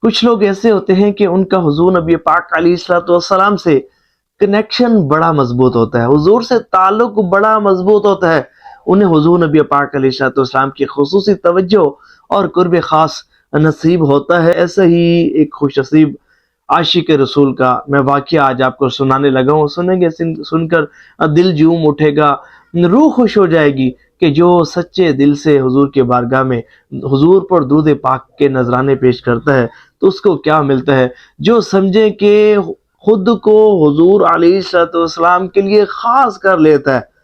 کچھ لوگ ایسے ہوتے ہیں کہ ان کا حضور نبی پاک علیہ الصلوۃ والسلام سے کنیکشن بڑا مضبوط ہوتا ہے، حضور سے تعلق بڑا مضبوط ہوتا ہے، انہیں حضور نبی پاک علیہ الصلوۃ والسلام کی خصوصی توجہ اور قرب خاص نصیب ہوتا ہے۔ ایسا ہی ایک خوش نصیب عاشق رسول کا میں واقعہ آج آپ کو سنانے لگا ہوں، سنیں گے، سن کر دل جھوم اٹھے گا، روح خوش ہو جائے گی کہ جو سچے دل سے حضور کے بارگاہ میں حضور پر درود پاک کے نذرانے پیش کرتا ہے تو اس کو کیا ملتا ہے۔ جو سمجھے کہ خود کو حضور علیہ الصلوۃ والسلام کے لیے خاص کر لیتا ہے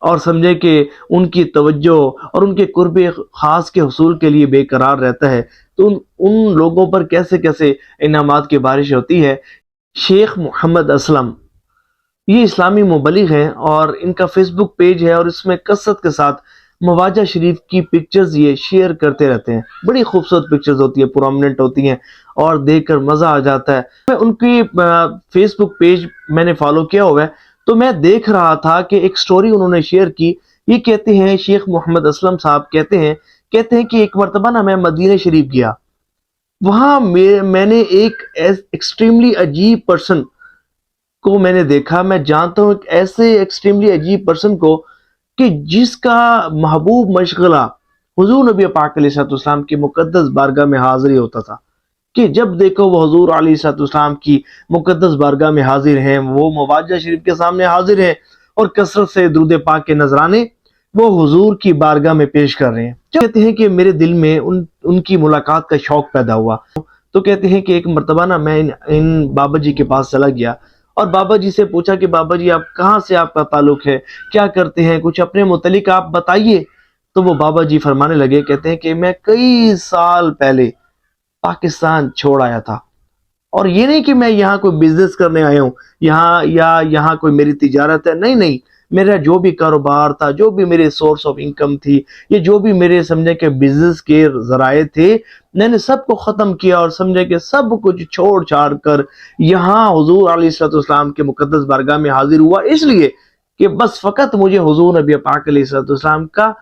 اور سمجھے کہ ان کی توجہ اور ان کے قرب خاص کے حصول کے لیے بے قرار رہتا ہے، تو ان لوگوں پر کیسے کیسے انعامات کی بارش ہوتی ہے۔ شیخ محمد اسلم یہ اسلامی مبلغ ہیں اور ان کا فیس بک پیج ہے اور اس میں کثرت کے ساتھ مواجہ شریف کی پکچرز یہ شیئر کرتے رہتے ہیں، بڑی خوبصورت پکچرز ہوتی ہیں، پرومیننٹ ہوتی ہیں اور دیکھ کر مزہ آ جاتا ہے۔ میں ان کی فیس بک پیج میں نے فالو کیا ہوا ہے، تو میں دیکھ رہا تھا کہ ایک سٹوری انہوں نے شیئر کی۔ یہ کہتے ہیں، شیخ محمد اسلم صاحب کہتے ہیں کہ ایک مرتبہ نا میں مدینہ شریف گیا، وہاں میں نے ایک ایکسٹریملی عجیب پرسن کو میں نے دیکھا۔ میں جانتا ہوں ایک ایسے ایکسٹریملی عجیب پرسن کو کہ جس کا محبوب مشغلہ حضور نبی پاک علیہ السلام کی مقدس بارگاہ میں حاضری ہوتا تھا، کہ جب دیکھو وہ حضور علیہ السلام کی مقدس بارگاہ میں حاضر ہیں، وہ مواجہ شریف کے سامنے حاضر ہیں اور کثرت سے درود پاک کے نذرانے وہ حضور کی بارگاہ میں پیش کر رہے ہیں۔ کہتے ہیں کہ میرے دل میں ان کی ملاقات کا شوق پیدا ہوا، تو کہتے ہیں کہ ایک مرتبہ نا میں ان بابا جی کے پاس چلا گیا اور بابا جی سے پوچھا کہ بابا جی آپ کہاں سے آپ کا تعلق ہے، کیا کرتے ہیں، کچھ اپنے متعلق آپ بتائیے۔ تو وہ بابا جی فرمانے لگے، کہتے ہیں کہ میں کئی سال پہلے پاکستان چھوڑ آیا تھا، اور یہ نہیں کہ میں یہاں کوئی بزنس کرنے آیا ہوں یہاں کوئی میری تجارت ہے، نہیں، میرا جو بھی کاروبار تھا، جو بھی میرے سورس آف انکم تھی، یہ جو بھی میرے سمجھے کہ بزنس کے ذرائع تھے، میں نے سب کو ختم کیا اور سمجھے کہ سب کچھ چھوڑ چھاڑ کر یہاں حضور علیہ السلام کے مقدس بارگاہ میں حاضر ہوا، اس لیے کہ بس فقط مجھے حضور نبی پاک علیہ السلام کا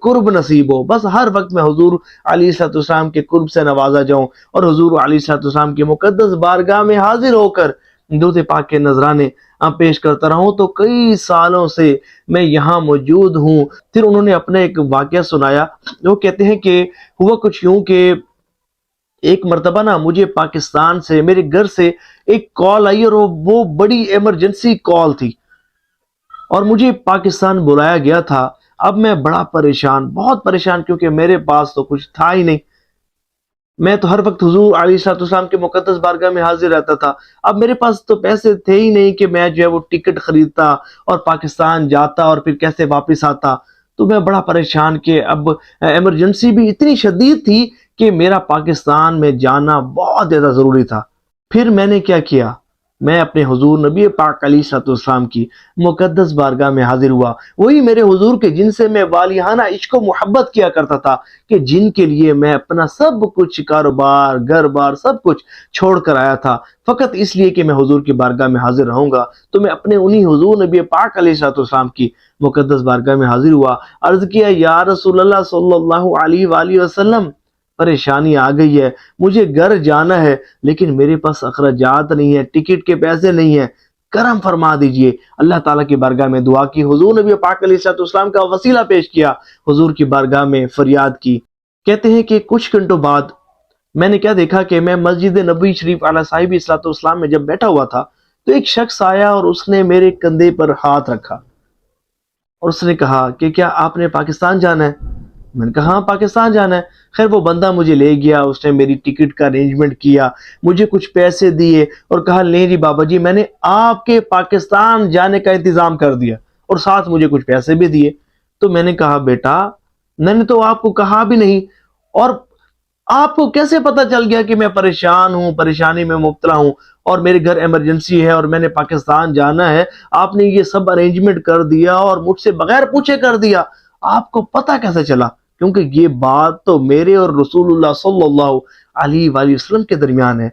قرب نصیب ہو، بس ہر وقت میں حضور علیہ السلام کے قرب سے نوازا جاؤں اور حضور علیہ السلام کی مقدس بارگاہ میں حاضر ہو کر درود پاک کے نذرانے پیش کرتا رہا ہوں۔ تو کئی سالوں سے میں یہاں موجود ہوں۔ پھر انہوں نے اپنا ایک واقعہ سنایا، وہ کہتے ہیں کہ ہوا کچھ یوں کہ ایک مرتبہ نا مجھے پاکستان سے، میرے گھر سے ایک کال آئی اور وہ بڑی ایمرجنسی کال تھی اور مجھے پاکستان بلایا گیا تھا۔ اب میں بڑا پریشان، بہت پریشان، کیونکہ میرے پاس تو کچھ تھا ہی نہیں، میں تو ہر وقت حضور علیہ السلام کے مقدس بارگاہ میں حاضر رہتا تھا۔ اب میرے پاس تو پیسے تھے ہی نہیں کہ میں جو ہے وہ ٹکٹ خریدتا اور پاکستان جاتا اور پھر کیسے واپس آتا۔ تو میں بڑا پریشان کہ اب ایمرجنسی بھی اتنی شدید تھی کہ میرا پاکستان میں جانا بہت زیادہ ضروری تھا۔ پھر میں نے کیا کیا، میں اپنے حضور نبی پاک علیہ السلام کی مقدس بارگاہ میں حاضر ہوا، وہی میرے حضور کے جن سے میں والیانہ عشق و محبت کیا کرتا تھا، کہ جن کے لیے میں اپنا سب کچھ، کاروبار، گھر بار، سب کچھ چھوڑ کر آیا تھا، فقط اس لیے کہ میں حضور کی بارگاہ میں حاضر رہوں گا۔ تو میں اپنے انہی حضور نبی پاک علیہ السلام کی مقدس بارگاہ میں حاضر ہوا، عرض کیا، یا رسول اللہ صلی اللہ علیہ وآلہ وسلم، پریشانی آ گئی ہے، مجھے گھر جانا ہے لیکن میرے پاس اخراجات نہیں ہے، ٹکٹ کے پیسے نہیں ہیں، کرم فرما دیجئے۔ اللہ تعالیٰ کی بارگاہ میں دعا کی، حضور نبی پاک علیہ السلام کا وسیلہ پیش کیا، حضور کی بارگاہ میں فریاد کی۔ کہتے ہیں کہ کچھ گھنٹوں بعد میں نے کیا دیکھا کہ میں مسجد نبوی شریف علیہ صاحب الصلوۃ والسلام میں جب بیٹھا ہوا تھا تو ایک شخص آیا اور اس نے میرے کندھے پر ہاتھ رکھا اور اس نے کہا کہ کیا آپ نے پاکستان جانا ہے؟ میں نے کہا ہاں پاکستان جانا ہے۔ خیر وہ بندہ مجھے لے گیا، اس نے میری ٹکٹ کا ارینجمنٹ کیا، مجھے کچھ پیسے دیے اور کہا نہیں جی بابا جی، میں نے آپ کے پاکستان جانے کا انتظام کر دیا اور ساتھ مجھے کچھ پیسے بھی دیے۔ تو میں نے کہا بیٹا، میں نے تو آپ کو کہا بھی نہیں، اور آپ کو کیسے پتہ چل گیا کہ میں پریشان ہوں، پریشانی میں مبتلا ہوں اور میرے گھر ایمرجنسی ہے اور میں نے پاکستان جانا ہے؟ آپ نے یہ سب ارینجمنٹ کر دیا اور مجھ سے بغیر پوچھے کر دیا، آپ کو پتہ کیسے چلا؟ کیونکہ یہ بات تو میرے اور رسول اللہ صلی اللہ علیہ وآلہ وسلم کے درمیان ہے،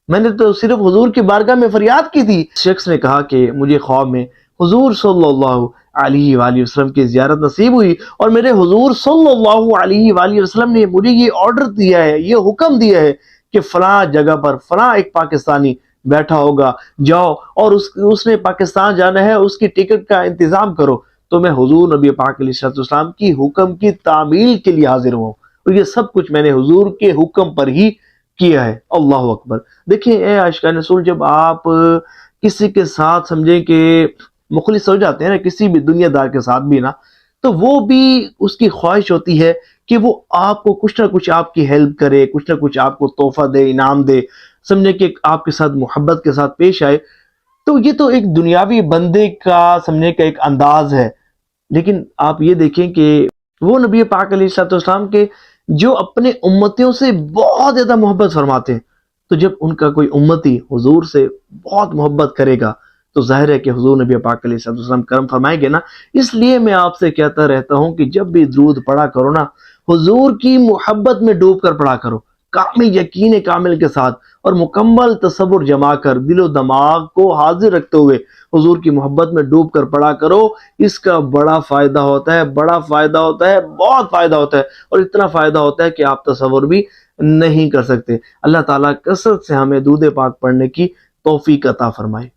میں نے تو صرف حضور کی بارگاہ میں فریاد کی تھی۔ شخص نے کہا کہ مجھے خواب میں حضور صلی اللہ علیہ وآلہ وسلم کی زیارت نصیب ہوئی اور میرے حضور صلی اللہ علیہ وآلہ وسلم نے مجھے یہ آرڈر دیا ہے، یہ حکم دیا ہے کہ فلاں جگہ پر فلاں ایک پاکستانی بیٹھا ہوگا، جاؤ اور اس نے پاکستان جانا ہے، اس کی ٹکٹ کا انتظام کرو، تو میں حضور نبی پاک علیہ السلام کی حکم کی تعمیل کے لیے حاضر ہوں، اور یہ سب کچھ میں نے حضور کے حکم پر ہی کیا ہے۔ اللہ اکبر۔ دیکھیں اے عاشقان رسول، جب آپ کسی کے ساتھ سمجھیں کہ مخلص ہو جاتے ہیں نا، کسی بھی دنیا دار کے ساتھ بھی نا، تو وہ بھی اس کی خواہش ہوتی ہے کہ وہ آپ کو کچھ نہ کچھ آپ کی ہیلپ کرے، کچھ نہ کچھ آپ کو تحفہ دے، انعام دے، سمجھے کہ آپ کے ساتھ محبت کے ساتھ پیش آئے۔ تو یہ تو ایک دنیاوی بندے کا سمجھنے کا ایک انداز ہے، لیکن آپ یہ دیکھیں کہ وہ نبی پاک علیہ السلام کے جو اپنے امتیوں سے بہت زیادہ محبت فرماتے ہیں، تو جب ان کا کوئی امتی حضور سے بہت محبت کرے گا تو ظاہر ہے کہ حضور نبی پاک علیہ السلام کرم فرمائیں گے نا۔ اس لیے میں آپ سے کہتا رہتا ہوں کہ جب بھی درود پڑھا کرو نا، حضور کی محبت میں ڈوب کر پڑھا کرو، کامل یقین کامل کے ساتھ، اور مکمل تصور جما کر دل و دماغ کو حاضر رکھتے ہوئے حضور کی محبت میں ڈوب کر پڑھا کرو۔ اس کا بڑا فائدہ ہوتا ہے، بڑا فائدہ ہوتا ہے، بہت فائدہ ہوتا ہے، اور اتنا فائدہ ہوتا ہے کہ آپ تصور بھی نہیں کر سکتے۔ اللہ تعالیٰ کثرت سے ہمیں درود پاک پڑھنے کی توفیق عطا فرمائے۔